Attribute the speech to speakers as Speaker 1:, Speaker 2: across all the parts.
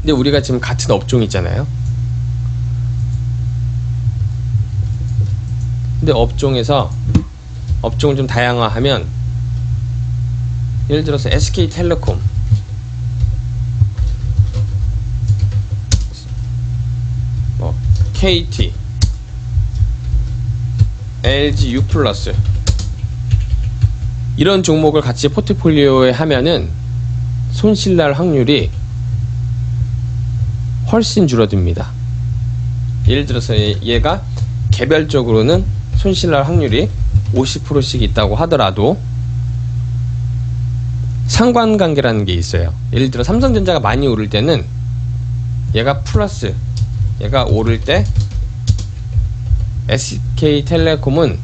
Speaker 1: 근데 우리가 지금 같은 업종이잖아요. 근데 업종에서 업종을 좀 다양화하면, 예를 들어서 SK텔레콤, 뭐 KT, LG U+, 이런 종목을 같이 포트폴리오에 하면은 손실날 확률이 훨씬 줄어듭니다. 예를 들어서 얘가 개별적으로는 손실날 확률이 50%씩 있다고 하더라도 상관관계라는 게 있어요. 예를 들어 삼성전자가 많이 오를 때는 얘가 플러스, 얘가 오를 때 SK텔레콤은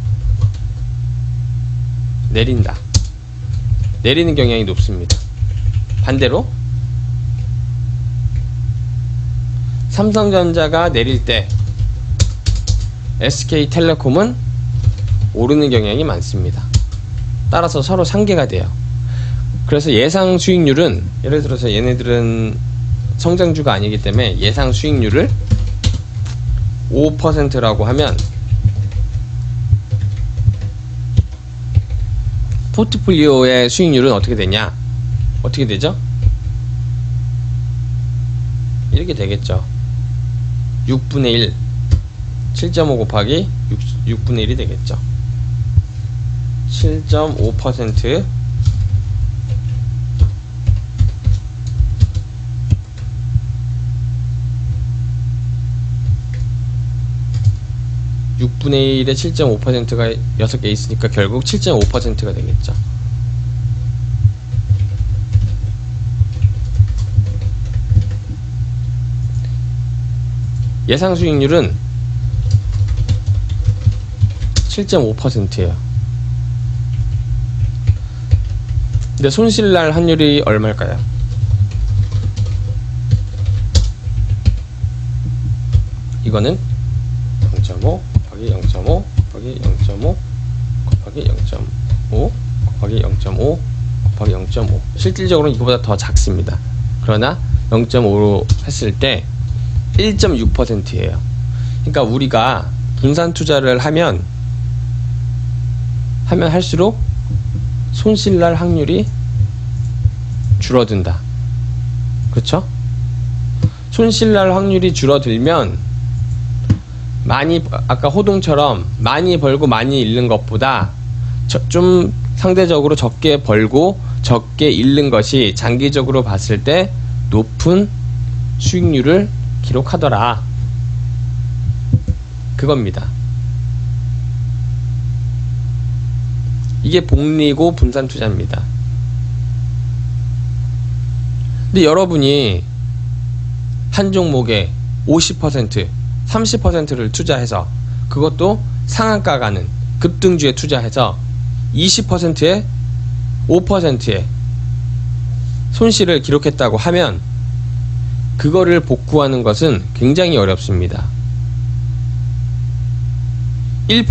Speaker 1: 내린다. 내리는 경향이 높습니다. 반대로 삼성전자가 내릴 때 SK텔레콤은 오르는 경향이 많습니다. 따라서 서로 상계가 돼요. 그래서 예상 수익률은, 예를 들어서 얘네들은 성장주가 아니기 때문에 예상 수익률을 5%라고 하면 포트폴리오의 수익률은 어떻게 되냐? 어떻게 되죠? 이렇게 되겠죠. 6분의 1, 7.5 곱하기 6분의 1이 되겠죠. 7.5% 6분의 1에 7.5%가 6개 있으니까 결국 7.5%가 되겠죠. 예상 수익률은 7.5%예요. 근데 손실날 확률이 얼마일까요? 이거는 0.5 곱하기 0.5 곱하기 0.5 곱하기 0.5 곱하기 0.5 곱하기 0.5. 실질적으로는 이거보다 더 작습니다. 그러나 0.5로 했을 때 1.6%예요. 그러니까 우리가 분산 투자를 하면 할수록 손실날 확률이 줄어든다. 그렇죠? 손실날 확률이 줄어들면 많이, 아까 호동처럼 많이 벌고 많이 잃는 것보다 좀 상대적으로 적게 벌고 적게 잃는 것이 장기적으로 봤을 때 높은 수익률을 기록하더라. 그겁니다. 이게 복리고 분산 투자입니다. 근데 여러분이 한 종목에 50%, 30%를 투자해서, 그것도 상한가 가는 급등주에 투자해서 20%에 5%의 손실을 기록했다고 하면 그거를 복구하는 것은 굉장히 어렵습니다. 1%,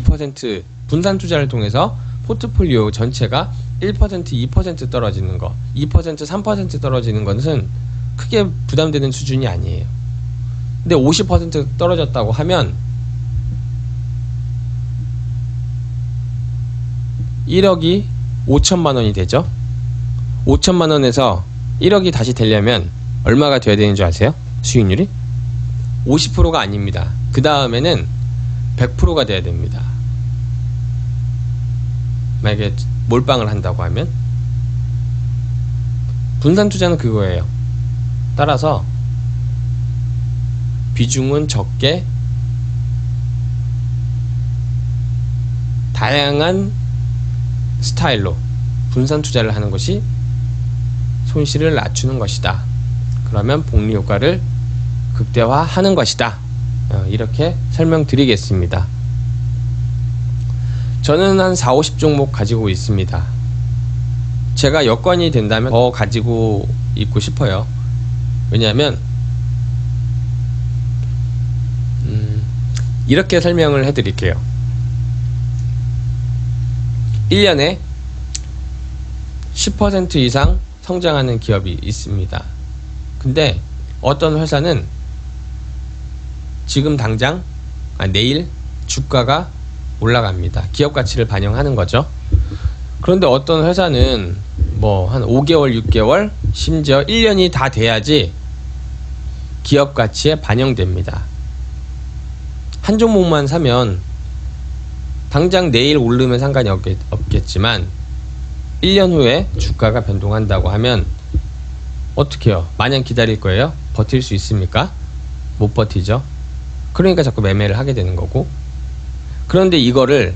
Speaker 1: 2% 분산 투자를 통해서 포트폴리오 전체가 1%, 2% 떨어지는 거, 2%, 3% 떨어지는 것은 크게 부담되는 수준이 아니에요. 근데 50% 떨어졌다고 하면 1억이 5천만 원이 되죠. 5천만 원에서 1억이 다시 되려면 얼마가 돼야 되는 줄 아세요? 수익률이? 50%가 아닙니다. 그 다음에는 100%가 돼야 됩니다. 만약에 몰빵을 한다고 하면. 분산 투자는 그거예요. 따라서 비중은 적게 다양한 스타일로 분산 투자를 하는 것이 손실을 낮추는 것이다. 그러면 복리 효과를 극대화하는 것이다. 이렇게 설명드리겠습니다. 저는 한 4, 50종목 가지고 있습니다. 제가 여건이 된다면 더 가지고 있고 싶어요. 왜냐하면 이렇게 설명을 해드릴게요. 1년에 10% 이상 성장하는 기업이 있습니다. 근데 어떤 회사는 지금 당장 내일 주가가 올라갑니다. 기업 가치를 반영하는 거죠. 그런데 어떤 회사는 뭐 한 5개월, 6개월, 심지어 1년이 다 돼야지 기업 가치에 반영됩니다. 한 종목만 사면 당장 내일 오르면 상관이 없겠지만 1년 후에 주가가 변동한다고 하면 어떻게 해요? 마냥 기다릴 거예요? 버틸 수 있습니까? 못 버티죠. 그러니까 자꾸 매매를 하게 되는 거고. 그런데 이거를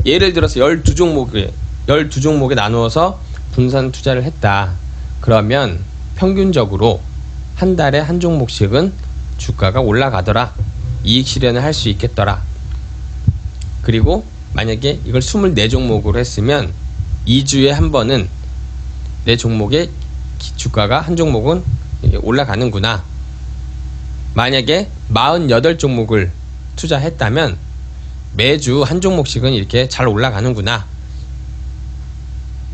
Speaker 1: 예를 들어서 12종목에 나누어서 분산 투자를 했다. 그러면 평균적으로 한 달에 한 종목씩은 주가가 올라가더라. 이익 실현을 할 수 있겠더라. 그리고 만약에 이걸 24종목으로 했으면 2주에 한 번은 내 종목의 주가가 한 종목은 올라가는구나. 만약에 48종목을 투자했다면 매주 한 종목씩은 이렇게 잘 올라가는구나.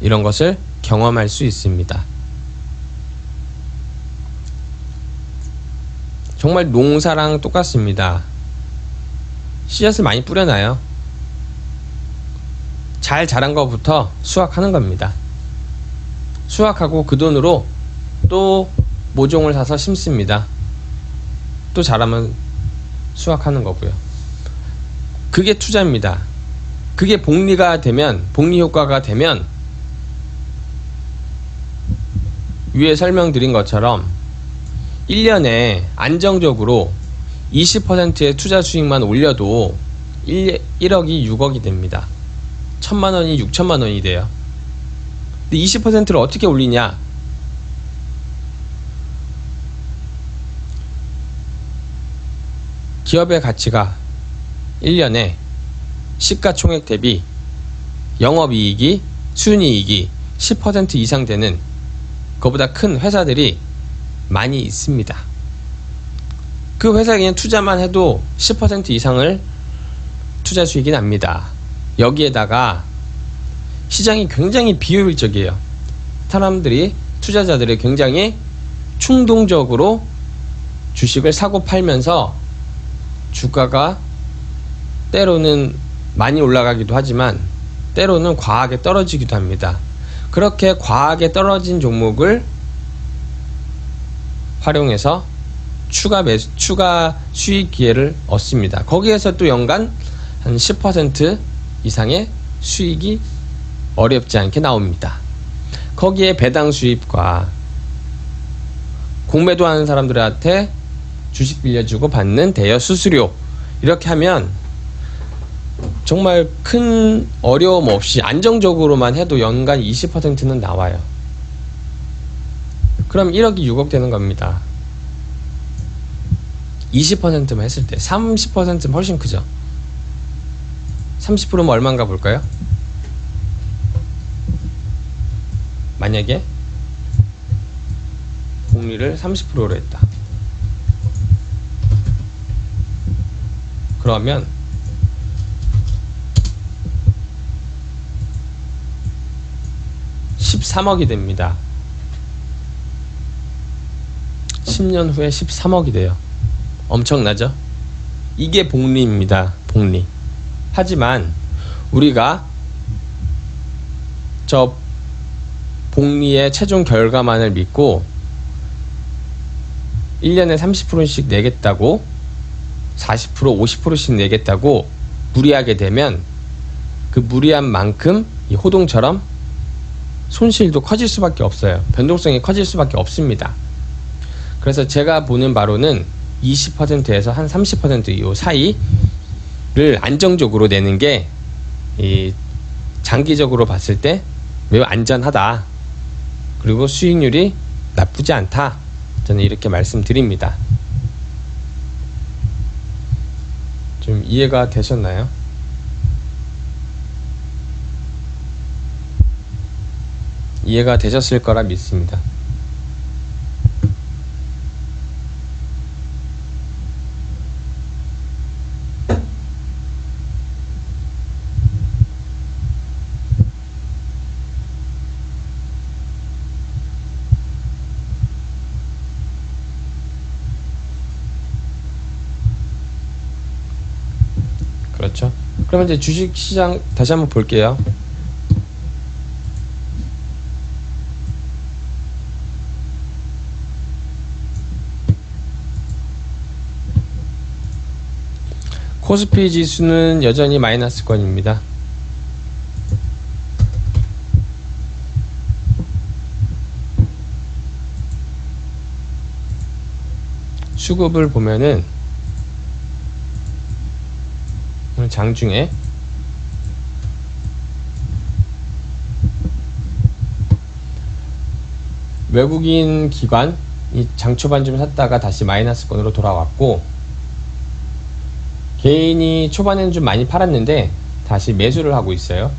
Speaker 1: 이런 것을 경험할 수 있습니다. 정말 농사랑 똑같습니다. 씨앗을 많이 뿌려놔요. 잘 자란 것부터 수확하는 겁니다. 수확하고 그 돈으로 또 모종을 사서 심습니다. 또 자라면 수확하는 거고요. 그게 투자입니다. 그게 복리가 되면, 복리 효과가 되면 위에 설명드린 것처럼 1년에 안정적으로 20%의 투자 수익만 올려도 1억이 6억이 됩니다. 1000만원이 6천만원이 돼요. 근데 20%를 어떻게 올리냐? 기업의 가치가 1년에 시가총액 대비 영업이익이, 순이익이 10% 이상 되는 그보다 큰 회사들이 많이 있습니다. 그 회사에 그냥 투자만 해도 10% 이상을 투자 수익이 납니다. 여기에다가 시장이 굉장히 비효율적이에요. 사람들이, 투자자들이 굉장히 충동적으로 주식을 사고 팔면서 주가가 때로는 많이 올라가기도 하지만 때로는 과하게 떨어지기도 합니다. 그렇게 과하게 떨어진 종목을 활용해서 추가 수익 기회를 얻습니다. 거기에서 또 연간 한 10% 이상의 수익이 어렵지 않게 나옵니다. 거기에 배당 수입과 공매도 하는 사람들한테 주식 빌려주고 받는 대여 수수료, 이렇게 하면 정말 큰 어려움 없이 안정적으로만 해도 연간 20%는 나와요. 그럼 1억이 6억 되는 겁니다. 20%만 했을 때 30%는 훨씬 크죠. 30%면 얼마인가 볼까요? 만약에 복리를 30%로 했다. 그러면 13억이 됩니다. 10년 후에 13억이 돼요. 엄청나죠? 이게 복리입니다. 복리. 하지만 우리가 저 복리의 최종 결과만을 믿고 1년에 30%씩 내겠다고, 40%, 50%씩 내겠다고 무리하게 되면 그 무리한 만큼 이 호동처럼 손실도 커질 수밖에 없어요. 변동성이 커질 수밖에 없습니다. 그래서 제가 보는 바로는 20%에서 한 30% 이 사이를 안정적으로 내는 게 이 장기적으로 봤을 때 매우 안전하다. 그리고 수익률이 나쁘지 않다. 저는 이렇게 말씀드립니다. 좀 이해가 되셨나요? 이해가 되셨을 거라 믿습니다. 그렇죠. 그러면 이제 주식시장 다시 한번 볼게요. 코스피 지수는 여전히 마이너스권입니다. 수급을 보면은 오늘 장중에 외국인 기관이 장 초반 좀 샀다가 다시 마이너스권으로 돌아왔고, 개인이 초반에는 좀 많이 팔았는데 다시 매수를 하고 있어요.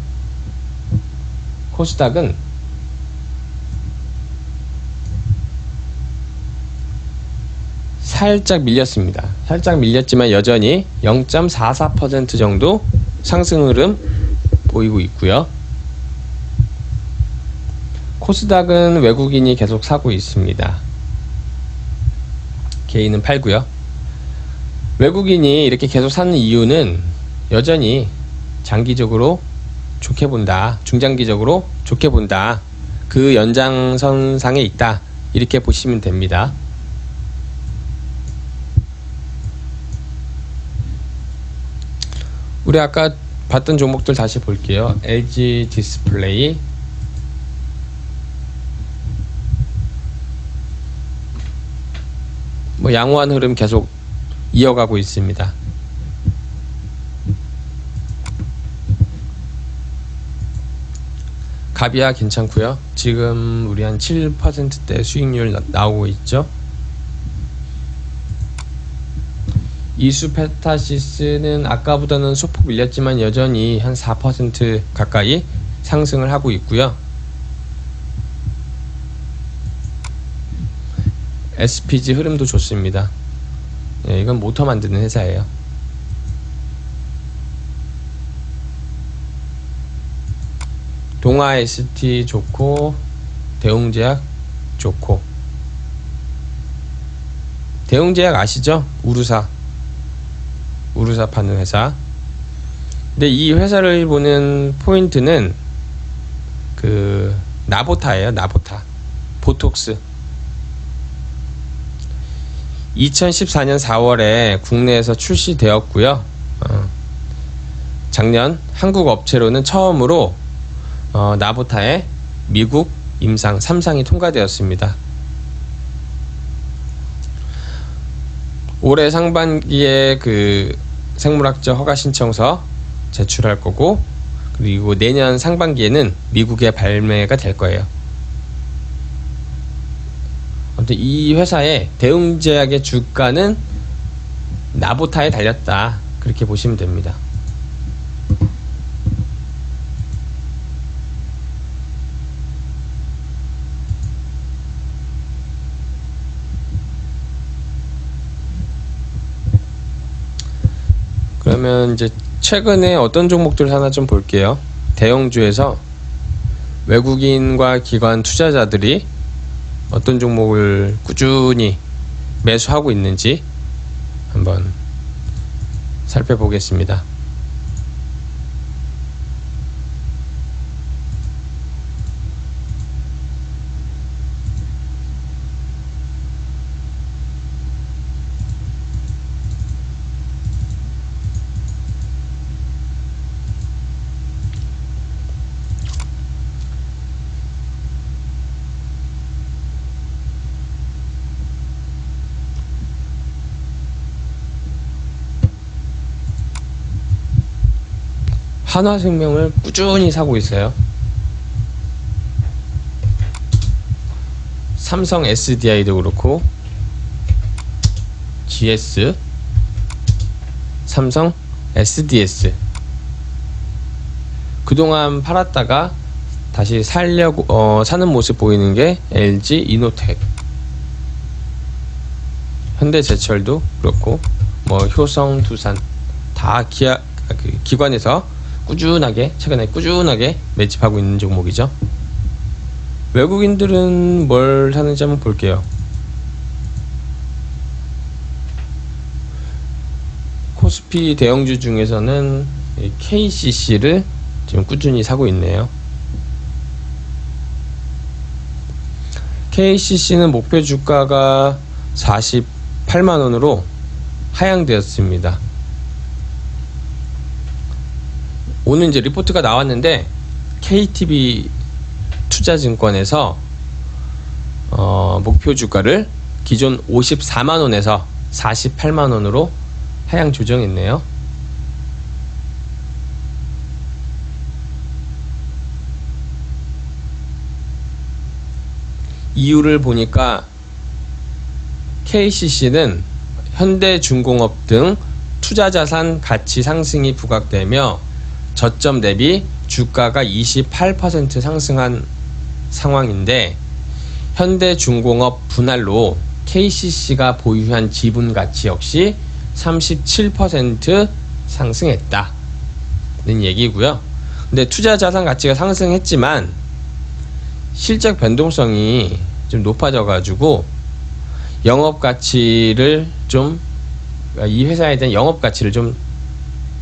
Speaker 1: 코스닥은 살짝 밀렸습니다. 살짝 밀렸지만 여전히 0.44% 정도 상승 흐름 보이고 있고요. 코스닥은 외국인이 계속 사고 있습니다. 개인은 팔고요. 외국인이 이렇게 계속 사는 이유는 여전히 장기적으로 좋게 본다, 중장기적으로 좋게 본다, 그 연장선상에 있다, 이렇게 보시면 됩니다. 우리 아까 봤던 종목들 다시 볼게요. LG 디스플레이, 뭐 양호한 흐름 계속 이어가고 있습니다. 가비아 괜찮고요. 지금 우리 한 7%대 수익률 나오고 있죠. 이수페타시스는 아까보다는 소폭 밀렸지만 여전히 한 4% 가까이 상승을 하고 있고요. SPG 흐름도 좋습니다. 예, 이건 모터 만드는 회사예요. 동아 ST 좋고, 대웅제약 좋고. 대웅제약 아시죠? 우르사 파는 회사. 근데 이 회사를 보는 포인트는 그 나보타예요. 나보타 보톡스. 2014년 4월에 국내에서 출시되었고요. 작년 한국 업체로는 처음으로 나보타의 미국 임상 3상이 통과되었습니다. 올해 상반기에 그 생물학적 허가 신청서 제출할 거고, 그리고 내년 상반기에는 미국에 발매가 될 거예요. 아무튼 이 회사의 대웅제약의 주가는 나보타에 달렸다, 그렇게 보시면 됩니다. 그러면 이제 최근에 어떤 종목들 하나 좀 볼게요. 대형주에서 외국인과 기관 투자자들이 어떤 종목을 꾸준히 매수하고 있는지 한번 살펴보겠습니다. 한화생명을 꾸준히 사고 있어요. 삼성 SDI도 그렇고, GS, 삼성 SDS. 그동안 팔았다가 다시 살려고 사는 모습 보이는 게 LG 이노텍, 현대제철도 그렇고, 뭐 효성, 두산 다 기관에서 최근에 꾸준하게 매집하고 있는 종목이죠. 외국인들은 뭘 사는지 한번 볼게요. 코스피 대형주 중에서는 KCC를 지금 꾸준히 사고 있네요. KCC는 목표 주가가 48만원으로 하향되었습니다. 오늘 이제 리포트가 나왔는데 KTB 투자증권에서 목표 주가를 기존 54만원에서 48만원으로 하향 조정했네요. 이유를 보니까 KCC는 현대중공업 등 투자자산 가치 상승이 부각되며 저점 대비 주가가 28% 상승한 상황인데, 현대중공업 분할로 KCC가 보유한 지분 가치 역시 37% 상승했다는 얘기고요. 근데 투자자산 가치가 상승했지만 실적 변동성이 좀 높아져 가지고 영업 가치를 좀, 이 회사에 대한 영업 가치를 좀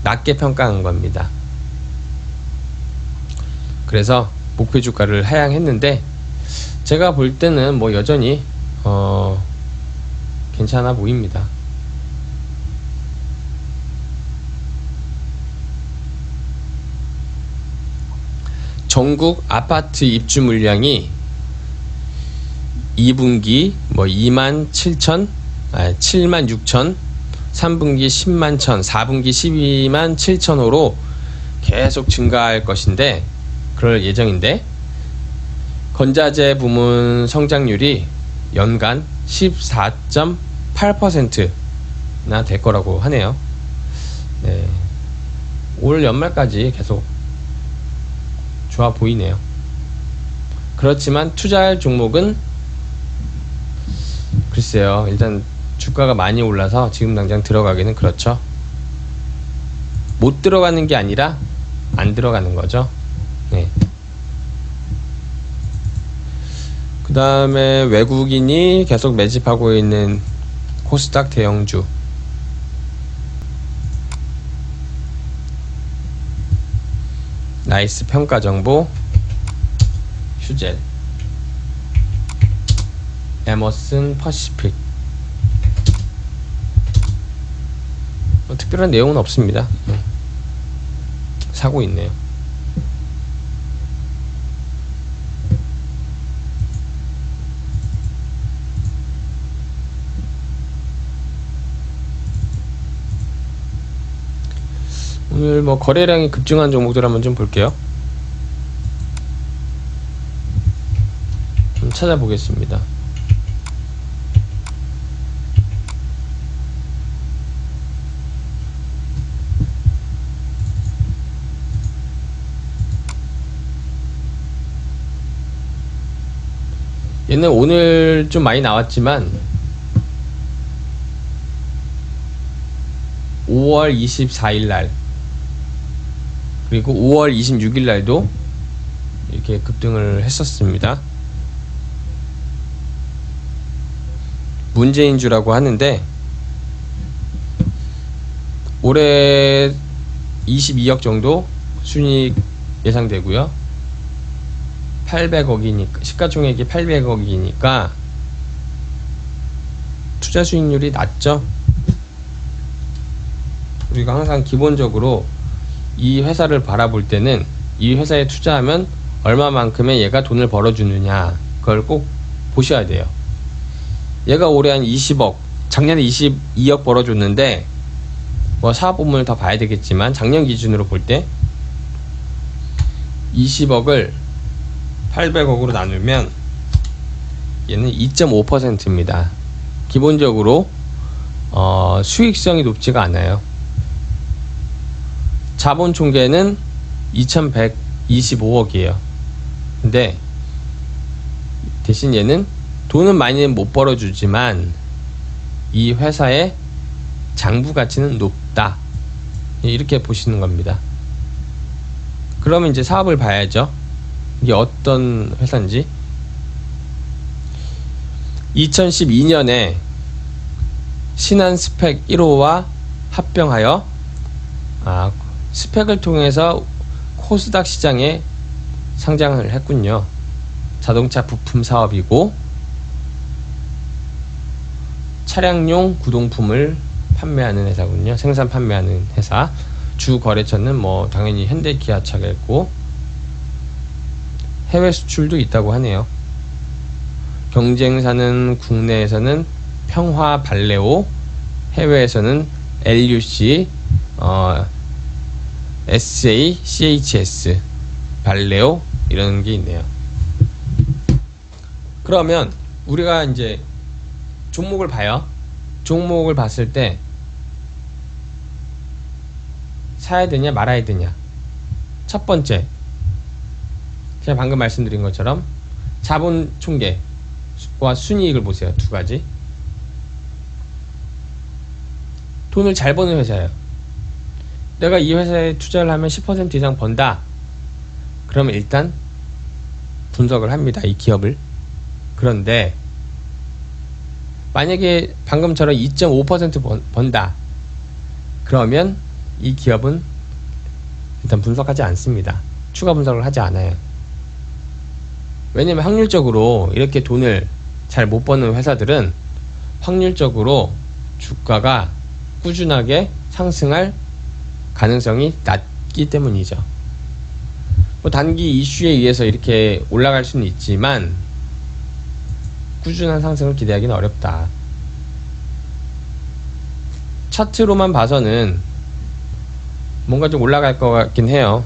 Speaker 1: 낮게 평가한 겁니다. 그래서 목표 주가를 하향했는데, 제가 볼 때는 뭐 여전히 괜찮아 보입니다. 전국 아파트 입주 물량이 2분기 뭐 7만 6천, 3분기 10만 1천, 4분기 12만 7천호로 계속 증가할 것인데, 그럴 예정인데, 건자재 부문 성장률이 연간 14.8%나 될 거라고 하네요. 네. 올 연말까지 계속 좋아 보이네요. 그렇지만 투자할 종목은 글쎄요, 일단 주가가 많이 올라서 지금 당장 들어가기는 그렇죠. 못 들어가는 게 아니라 안 들어가는 거죠. 네. 그 다음에 외국인이 계속 매집하고 있는 코스닥 대형주, 나이스 평가정보, 휴젤, 에머슨 퍼시픽. 특별한 내용은 없습니다. 사고 있네요. 오늘 뭐 거래량이 급증한 종목들 한번 좀 볼게요. 좀 찾아보겠습니다. 얘는 오늘 좀 많이 나왔지만 5월 24일 날 그리고 5월 26일 날도 이렇게 급등을 했었습니다. 문제인주라고 하는데 올해 22억 정도 순이익 예상되고요. 800억이니까, 시가총액이 800억이니까 투자 수익률이 낮죠. 우리가 항상 기본적으로 이 회사를 바라볼 때는 이 회사에 투자하면 얼마만큼의 얘가 돈을 벌어주느냐, 그걸 꼭 보셔야 돼요. 얘가 올해 한 20억, 작년에 22억 벌어줬는데, 뭐 사업부문을 더 봐야 되겠지만 작년 기준으로 볼 때 20억을 800억으로 나누면 얘는 2.5%입니다. 기본적으로 수익성이 높지가 않아요. 자본 총계는 2125억이에요. 근데 대신 얘는 돈은 많이는 못 벌어주지만 이 회사의 장부 가치는 높다, 이렇게 보시는 겁니다. 그러면 이제 사업을 봐야죠. 이게 어떤 회사인지. 2012년에 신한스펙 1호와 합병하여 스펙을 통해서 코스닥 시장에 상장을 했군요. 자동차 부품 사업이고 차량용 구동품을 판매하는 회사군요. 생산 판매하는 회사. 주 거래처는 뭐 당연히 현대 기아차겠고 해외 수출도 있다고 하네요. 경쟁사는 국내에서는 평화 발레오, 해외에서는 LUC, SA, CHS, 발레오 이런 게 있네요. 그러면 우리가 이제 종목을 봐요. 종목을 봤을 때 사야 되냐 말아야 되냐. 첫 번째, 제가 방금 말씀드린 것처럼 자본 총계와 순이익을 보세요. 두 가지. 돈을 잘 버는 회사예요. 내가 이 회사에 투자를 하면 10% 이상 번다. 그러면 일단 분석을 합니다. 이 기업을. 그런데 만약에 방금처럼 2.5% 번다. 그러면 이 기업은 일단 분석하지 않습니다. 추가 분석을 하지 않아요. 왜냐면 확률적으로 이렇게 돈을 잘 못 버는 회사들은 확률적으로 주가가 꾸준하게 상승할 가능성이 낮기 때문이죠. 뭐 단기 이슈에 의해서 이렇게 올라갈 수는 있지만 꾸준한 상승을 기대하기는 어렵다. 차트로만 봐서는 뭔가 좀 올라갈 것 같긴 해요.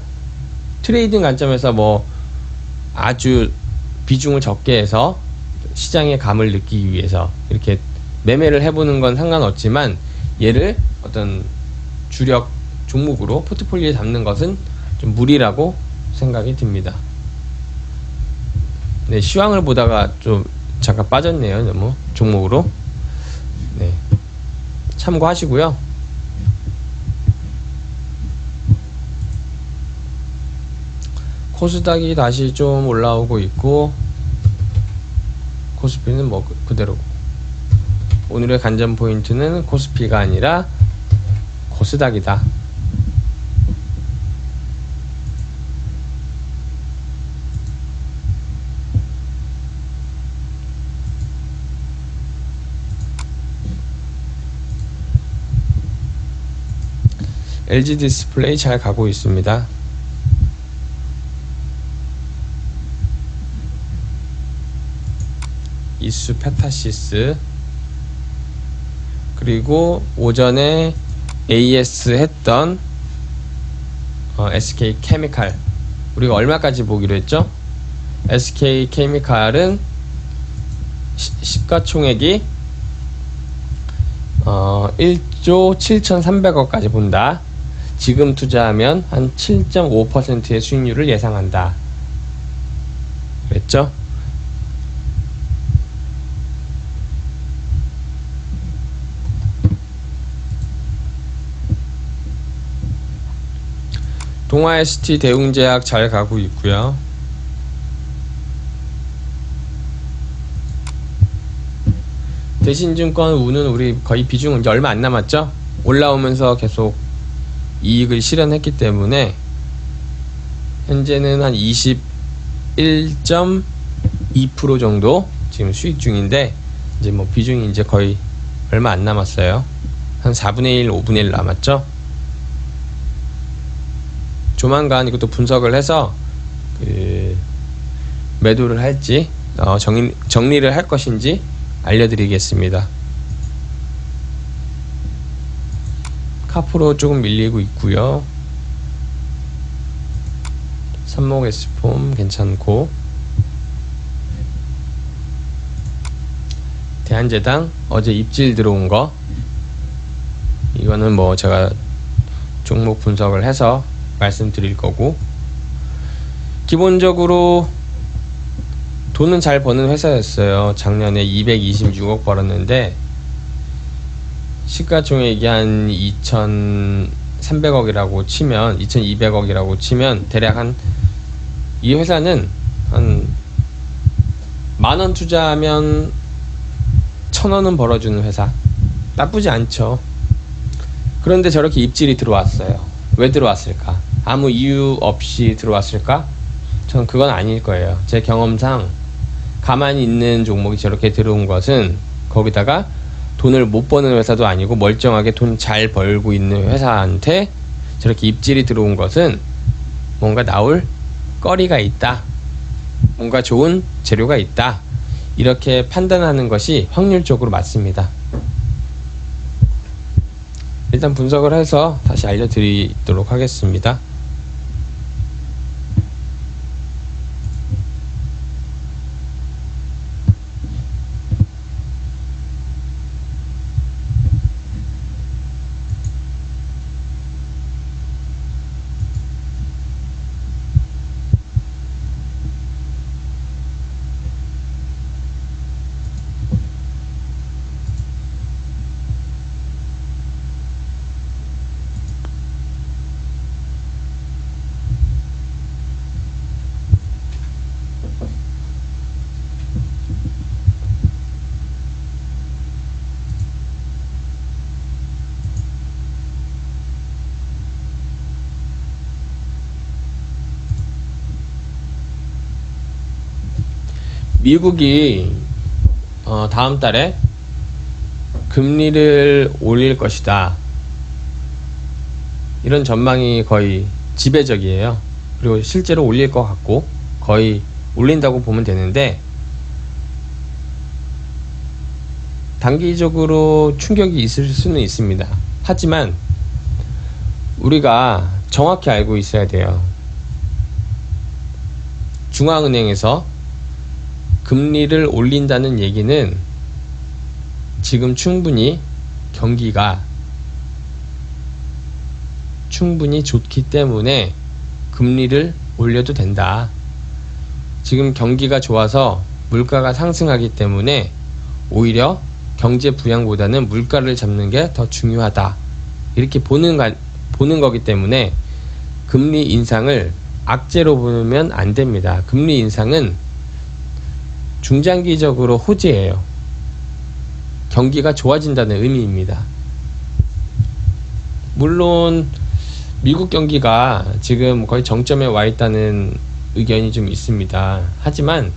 Speaker 1: 트레이딩 관점에서 뭐 아주 비중을 적게 해서 시장의 감을 느끼기 위해서 이렇게 매매를 해보는 건 상관없지만 얘를 어떤 주력 종목으로 포트폴리오에 담는 것은 좀 무리라고 생각이 듭니다. 네, 시황을 보다가 좀 잠깐 빠졌네요. 너무 종목으로. 네, 참고하시고요. 코스닥이 다시 좀 올라오고 있고 코스피는 뭐 그대로고. 오늘의 관전 포인트는 코스피가 아니라 코스닥이다. LG 디스플레이 잘 가고 있습니다. 이수 페타시스, 그리고 오전에 AS 했던 SK 케미칼, 우리가 얼마까지 보기로 했죠? SK 케미칼은 시가총액이 1조 7,300억까지 본다. 지금 투자하면 한 7.5%의 수익률을 예상한다. 그랬죠? 동아 ST 대웅제약 잘 가고 있고요. 대신증권 우는 우리 거의 비중은 이제 얼마 안 남았죠? 올라오면서 계속 이익을 실현했기 때문에 현재는 한 21.2% 정도 지금 수익 중인데 이제 뭐 비중이 이제 거의 얼마 안 남았어요. 한 4분의 1, 5분의 1 남았죠? 조만간 이것도 분석을 해서 매도를 할지 정리를 할 것인지 알려드리겠습니다. 카프로 조금 밀리고 있고요. 삼목 S폼 괜찮고, 대한제당 어제 입질 들어온 거, 이거는 뭐 제가 종목 분석을 해서 말씀드릴 거고, 기본적으로 돈은 잘 버는 회사였어요. 작년에 226억 벌었는데 시가총액이 한 2,300억이라고 치면, 2,200억이라고 치면 대략 이 회사는 한 만원 투자하면 1,000원은 벌어주는 회사. 나쁘지 않죠. 그런데 저렇게 입질이 들어왔어요. 왜 들어왔을까? 아무 이유 없이 들어왔을까? 전 그건 아닐 거예요. 제 경험상 가만히 있는 종목이 저렇게 들어온 것은, 거기다가 돈을 못 버는 회사도 아니고 멀쩡하게 돈 잘 벌고 있는 회사한테 저렇게 입질이 들어온 것은 뭔가 나올 거리가 있다, 뭔가 좋은 재료가 있다, 이렇게 판단하는 것이 확률적으로 맞습니다. 일단 분석을 해서 다시 알려드리도록 하겠습니다. 미국이 다음 달에 금리를 올릴 것이다, 이런 전망이 거의 지배적이에요. 그리고 실제로 올릴 것 같고 거의 올린다고 보면 되는데, 단기적으로 충격이 있을 수는 있습니다. 하지만 우리가 정확히 알고 있어야 돼요. 중앙은행에서 금리를 올린다는 얘기는 지금 충분히 경기가 충분히 좋기 때문에 금리를 올려도 된다. 지금 경기가 좋아서 물가가 상승하기 때문에 오히려 경제 부양보다는 물가를 잡는 게 더 중요하다, 이렇게 보는 거기 때문에 금리 인상을 악재로 보면 안 됩니다. 금리 인상은 중장기적으로 호재예요. 경기가 좋아진다는 의미입니다. 물론 미국 경기가 지금 거의 정점에 와 있다는 의견이 좀 있습니다. 하지만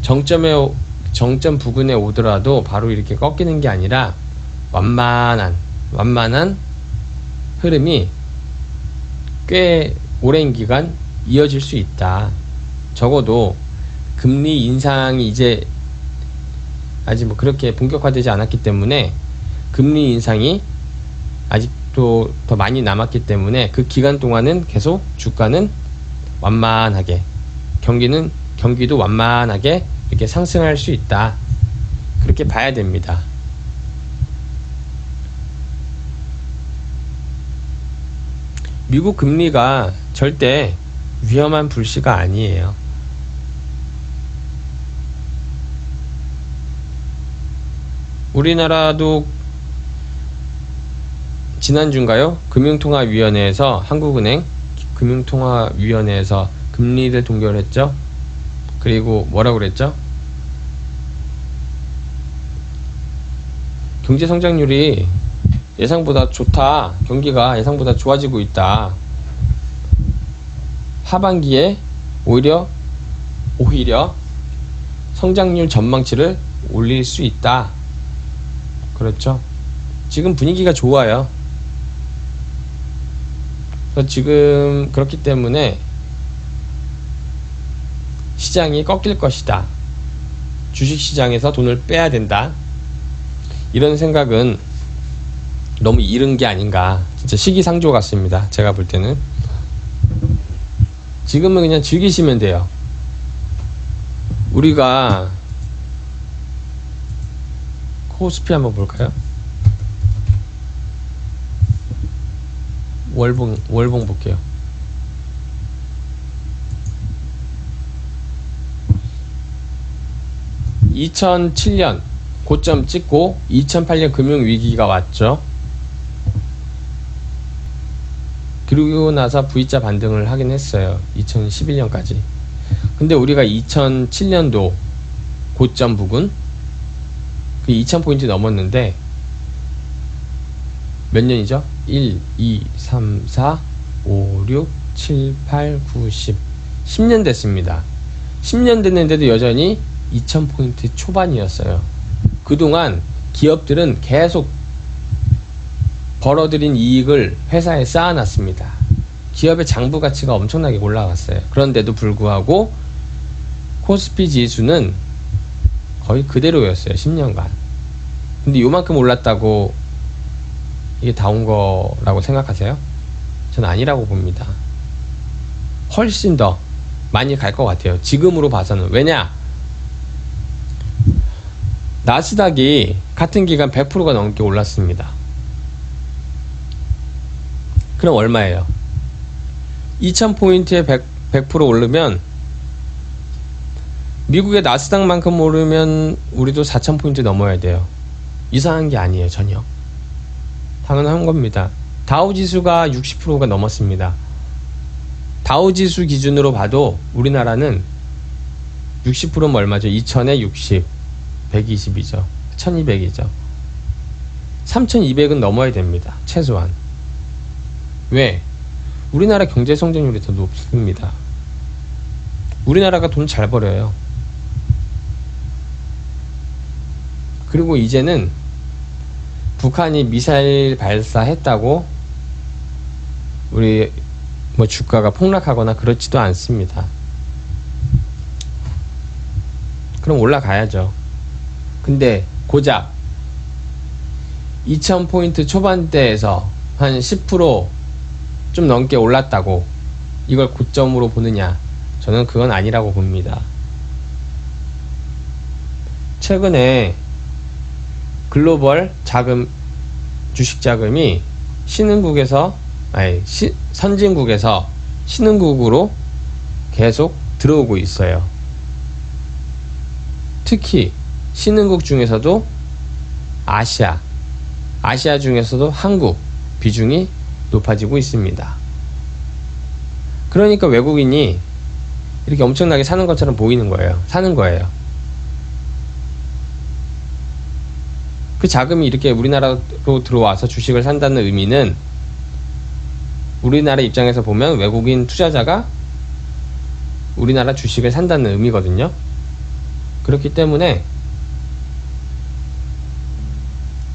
Speaker 1: 정점 부근에 오더라도 바로 이렇게 꺾이는 게 아니라 완만한 흐름이 꽤 오랜 기간 이어질 수 있다. 적어도 금리 인상이 이제 아직 뭐 그렇게 본격화되지 않았기 때문에, 금리 인상이 아직도 더 많이 남았기 때문에 그 기간 동안은 계속 주가는 완만하게, 경기도 완만하게 이렇게 상승할 수 있다, 그렇게 봐야 됩니다. 미국 금리가 절대 위험한 불씨가 아니에요. 우리나라도 지난주인가요? 금융통화위원회에서, 한국은행 금융통화위원회에서 금리를 동결했죠. 그리고 뭐라고 그랬죠? 경제성장률이 예상보다 좋다, 경기가 예상보다 좋아지고 있다, 하반기에 오히려 성장률 전망치를 올릴 수 있다. 그렇죠. 지금 분위기가 좋아요. 그래서 지금 그렇기 때문에 시장이 꺾일 것이다, 주식시장에서 돈을 빼야 된다, 이런 생각은 너무 이른 게 아닌가. 진짜 시기상조 같습니다, 제가 볼 때는. 지금은 그냥 즐기시면 돼요. 우리가 코스피 한번 볼까요? 월봉 볼게요. (2007년) 고점 찍고 2008년 금융위기가 왔죠. 그리고 나서 V자 반등을 하긴 했어요, 2011년까지. 근데 우리가 2007년도 고점 부근, 그 2000포인트 넘었는데 몇 년이죠? 1, 2, 3, 4, 5, 6, 7, 8, 9, 10. 10년 됐습니다. 10년 됐는데도 여전히 2000포인트 초반이었어요. 그동안 기업들은 계속 벌어들인 이익을 회사에 쌓아놨습니다. 기업의 장부 가치가 엄청나게 올라갔어요. 그런데도 불구하고 코스피 지수는 거의 그대로였어요. 10년간. 근데 요만큼 올랐다고 이게 다 온 거라고 생각하세요? 저는 아니라고 봅니다. 훨씬 더 많이 갈 것 같아요. 지금으로 봐서는. 왜냐? 나스닥이 같은 기간 100%가 넘게 올랐습니다. 그럼 얼마예요? 2000포인트에 100% 오르면 미국의 나스닥만큼 오르면 우리도 4000포인트 넘어야 돼요. 이상한 게 아니에요. 전혀 당연한 겁니다. 다우지수가 60%가 넘었습니다. 다우지수 기준으로 봐도 우리나라는 60%면 얼마죠? 2000에 60, 120이죠. 1200이죠. 3200은 넘어야 됩니다. 최소한. 왜? 우리나라 경제 성장률이 더 높습니다. 우리나라가 돈 잘 벌어요. 그리고 이제는 북한이 미사일 발사했다고 우리 뭐 주가가 폭락하거나 그렇지도 않습니다. 그럼 올라가야죠. 근데 고작 2000포인트 초반대에서 한 10% 좀 넘게 올랐다고 이걸 고점으로 보느냐? 저는 그건 아니라고 봅니다. 최근에 글로벌 자금, 주식 자금이 선진국에서 신흥국으로 계속 들어오고 있어요. 특히 신흥국 중에서도 아시아 중에서도 한국 비중이 높아지고 있습니다. 그러니까 외국인이 이렇게 엄청나게 사는 것처럼 보이는 거예요. 사는 거예요. 그 자금이 이렇게 우리나라로 들어와서 주식을 산다는 의미는 우리나라 입장에서 보면 외국인 투자자가 우리나라 주식을 산다는 의미거든요. 그렇기 때문에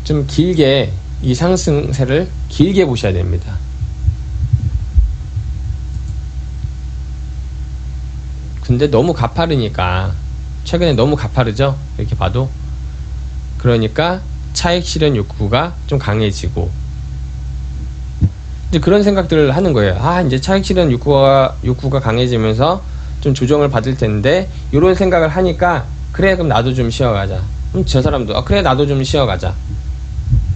Speaker 1: 좀 길게 이 상승세를 길게 보셔야 됩니다. 근데 너무 가파르니까 최근에 너무 가파르죠? 이렇게 봐도. 그러니까 차익 실현 욕구가 좀 강해지고 이제 그런 생각들을 하는 거예요. 이제 차익 실현 욕구가 강해지면서 좀 조정을 받을 텐데 이런 생각을 하니까 그래 그럼 나도 좀 쉬어가자. 그럼 저 사람도 그래 나도 좀 쉬어가자.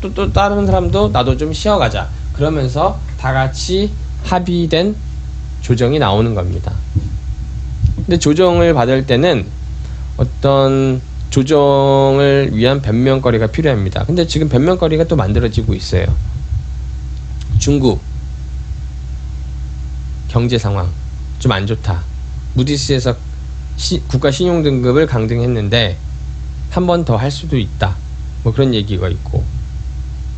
Speaker 1: 또 다른 사람도 나도 좀 쉬어가자. 그러면서 다 같이 합의된 조정이 나오는 겁니다. 근데 조정을 받을 때는 어떤 조정을 위한 변명거리가 필요합니다. 근데 지금 변명거리가 또 만들어지고 있어요. 중국 경제 상황 좀 안 좋다. 무디스에서 국가 신용 등급을 강등했는데 한 번 더 할 수도 있다. 뭐 그런 얘기가 있고,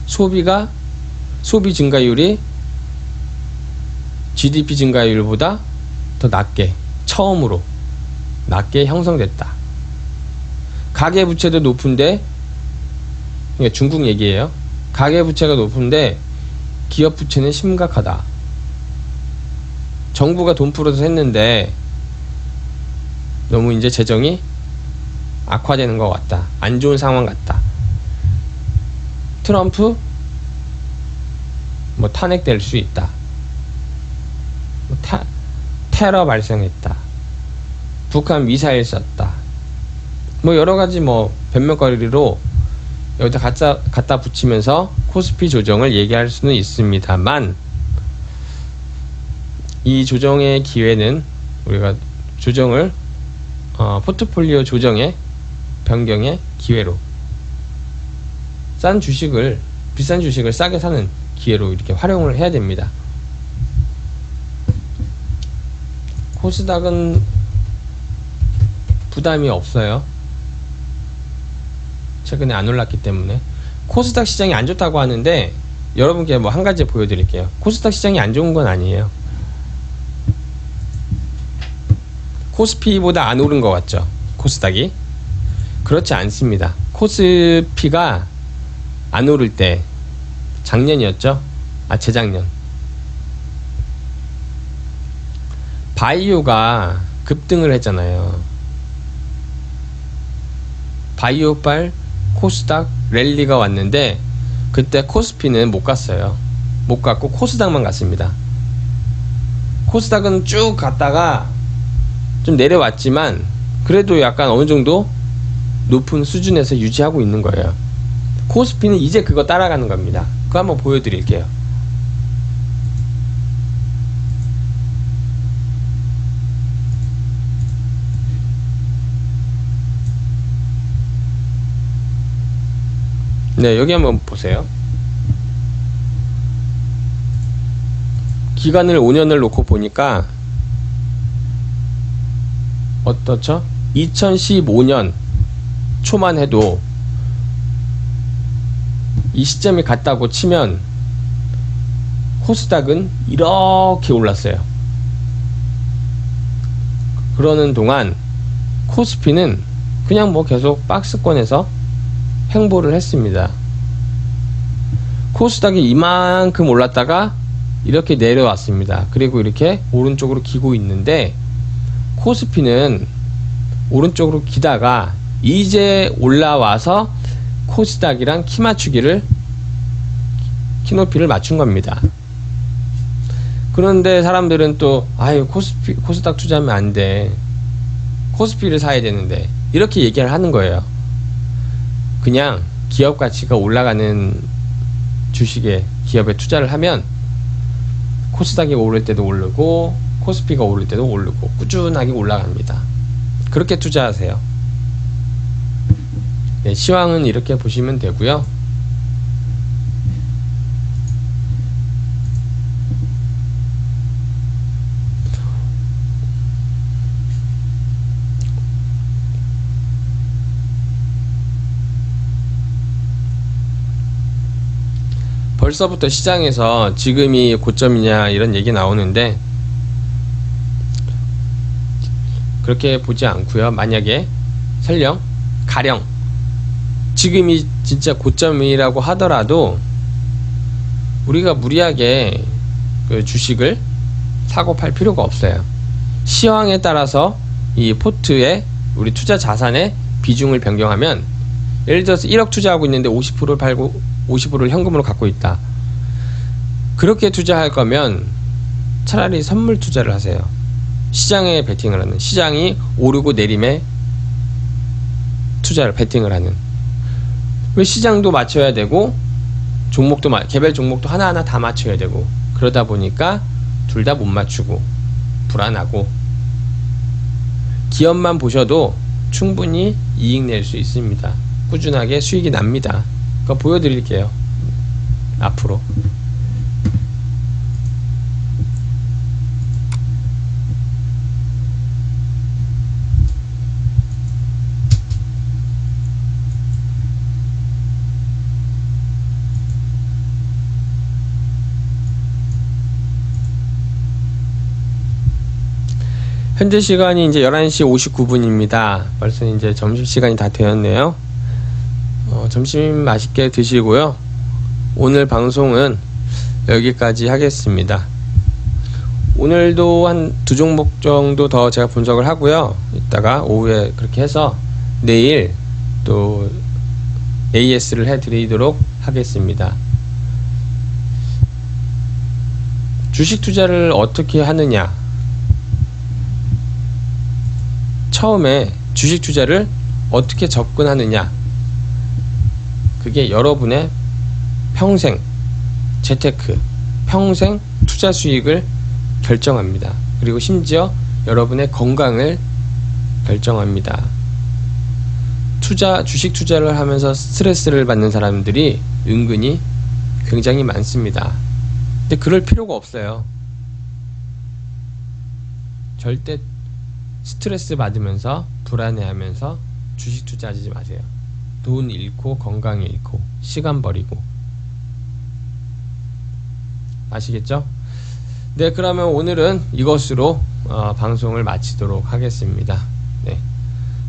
Speaker 1: 소비 증가율이 GDP 증가율보다 더 처음으로 낮게 형성됐다. 가계부채도 높은데, 그러니까 중국 얘기예요. 가계부채가 높은데 기업부채는 심각하다. 정부가 돈 풀어서 했는데 너무 이제 재정이 악화되는 것 같다. 안 좋은 상황 같다. 트럼프 뭐 탄핵될 수 있다. 뭐 테러 발생했다. 북한 미사일 쐈다. 뭐 여러가지 뭐 변명거리로 여기다 갖다 붙이면서 코스피 조정을 얘기할 수는 있습니다만, 이 조정의 기회는 우리가 조정을 포트폴리오 조정의 변경의 기회로, 비싼 주식을 싸게 사는 기회로 이렇게 활용을 해야 됩니다. 코스닥은 부담이 없어요. 최근에 안 올랐기 때문에. 코스닥 시장이 안 좋다고 하는데 여러분께 뭐 한 가지 보여드릴게요. 코스닥 시장이 안 좋은 건 아니에요. 코스피보다 안 오른 것 같죠? 코스닥이? 그렇지 않습니다. 코스피가 안 오를 때 작년이었죠? 재작년 바이오가 급등을 했잖아요. 바이오빨 코스닥 랠리가 왔는데 그때 코스피는 못 갔어요. 못 갔고 코스닥만 갔습니다. 코스닥은 쭉 갔다가 좀 내려왔지만 그래도 약간 어느 정도 높은 수준에서 유지하고 있는 거예요. 코스피는 이제 그거 따라가는 겁니다. 그거 한번 보여드릴게요. 네, 여기 한번 보세요. 기간을 5년을 놓고 보니까 어떻죠? 2015년 초만 해도 이 시점이 같다고 치면 코스닥은 이렇게 올랐어요. 그러는 동안 코스피는 그냥 뭐 계속 박스권에서 횡보를 했습니다. 코스닥이 이만큼 올랐다가 이렇게 내려왔습니다. 그리고 이렇게 오른쪽으로 기고 있는데 코스피는 오른쪽으로 기다가 이제 올라와서 코스닥이랑 키 맞추기를 키높이를 맞춘 겁니다. 그런데 사람들은 또 아유 코스닥 투자하면 안 돼. 코스피를 사야 되는데 이렇게 얘기를 하는 거예요. 그냥 기업 가치가 올라가는 주식에 기업에 투자를 하면 코스닥이 오를 때도 오르고 코스피가 오를 때도 오르고 꾸준하게 올라갑니다. 그렇게 투자하세요. 네, 시황은 이렇게 보시면 되고요. 벌써부터 시장에서 지금이 고점이냐 이런 얘기 나오는데 그렇게 보지 않고요. 만약에 설령 가령 지금이 진짜 고점이라고 하더라도 우리가 무리하게 그 주식을 사고 팔 필요가 없어요. 시황에 따라서 이 포트에 우리 투자 자산의 비중을 변경하면 예를 들어서 1억 투자하고 있는데 50%를 팔고 50%를 현금으로 갖고 있다. 그렇게 투자할 거면 차라리 선물 투자를 하세요. 시장에 베팅을 하는, 시장이 오르고 내림에 투자를 베팅을 하는. 왜 시장도 맞춰야 되고 종목도 개별 종목도 하나하나 다 맞춰야 되고 그러다 보니까 둘 다 못 맞추고 불안하고 기업만 보셔도 충분히 이익 낼 수 있습니다. 꾸준하게 수익이 납니다. 그거 보여드릴게요. 앞으로. 현재 시간이 이제 11시 59분입니다. 벌써 이제 점심시간이 다 되었네요. 점심 맛있게 드시고요. 오늘 방송은 여기까지 하겠습니다. 오늘도 한 2종목 정도 더 제가 분석을 하고요. 이따가 오후에 그렇게 해서 내일 또 AS를 해드리도록 하겠습니다. 주식 투자를 어떻게 하느냐? 처음에 주식 투자를 어떻게 접근하느냐? 그게 여러분의 평생 재테크, 평생 투자 수익을 결정합니다. 그리고 심지어 여러분의 건강을 결정합니다. 주식 투자를 하면서 스트레스를 받는 사람들이 은근히 굉장히 많습니다. 근데 그럴 필요가 없어요. 절대 스트레스 받으면서 불안해하면서 주식 투자하지 마세요. 돈 잃고 건강 잃고 시간 버리고 아시겠죠? 네, 그러면 오늘은 이것으로 방송을 마치도록 하겠습니다. 네,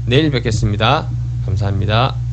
Speaker 1: 내일 뵙겠습니다. 감사합니다.